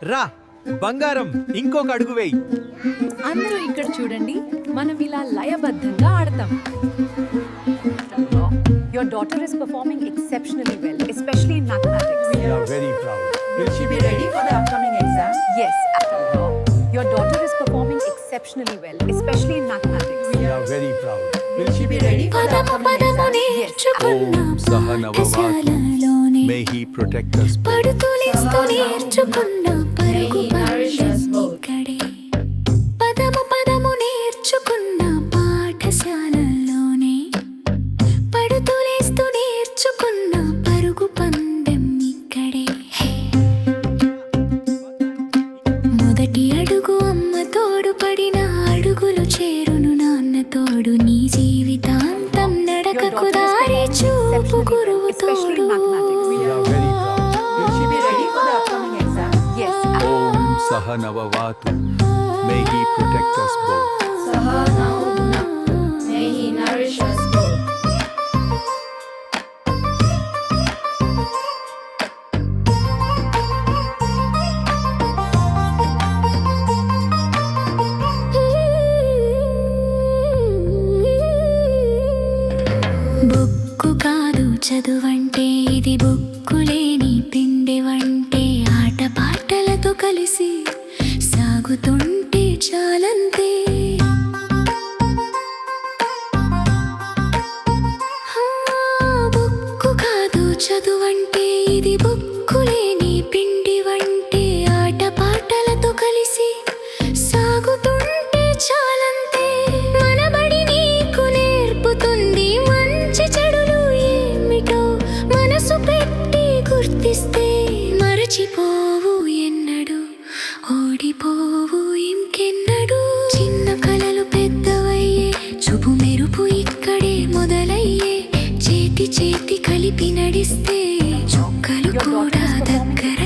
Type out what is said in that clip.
రా బంగారం ఇంకొక అడుగు వేయి. అందరూ ఇక్కడ చూడండి, మనం ఇలా లయబద్ధంగా ఆడతాం. Your daughter is performing exceptionally well, especially in mathematics. We are very proud. Will she be ready for the upcoming exam? Yes, your daughter is performing exceptionally well, especially in mathematics. We are very proud. Will she be ready for the upcoming exam? Om Sahanavavatu. May he protect us both. పడుతులేస్తూ నేర్చుకున్న పరుగు ఇక్కడే పదము పదము నేర్చుకున్న పాఠశాలలోనే పడుతులేస్తూ నేర్చుకున్న పరుగు పందెం ఇక్కడే మొదటి అడుగు అమ్మ తోడు పడిన అడుగులు చేరును నాన్న తోడు నీ జీవితాంతం నడకకు దారి చూపు గురువు తోడు We are very proud. Will she be ready for the upcoming exam? Yes, Om Sahanavavatu. May he protect us both. Sahana Bhunaktu. May he nourish us both. Book కాదు చదువంటే ఇది బుక్కులేని పిండి వంటే ఆట పాటలతో కలిసి సాగుతుంటే చాలంతే బుక్కు కాదు చదువంటే ఇది బుక్కులేని పిండి వంటే ఆట పాటలతో కలిసి సాగుతుంటే చాలంతే మనబడి నీకు నేర్పుతుంది మంచి చెడులు ఏమిటో మనసు పెట్టి గుర్తిస్తే మరచిపోవు ఎన్నడు ఓడిపోవు ఇంకెన్నడు చిన్న కలలు పెద్దవయ్యే చూపు మెరుపు ఇక్కడే మొదలయ్యే చేతి చేతి కలిపి నడిస్తే చుక్కలు కూడా దగ్గర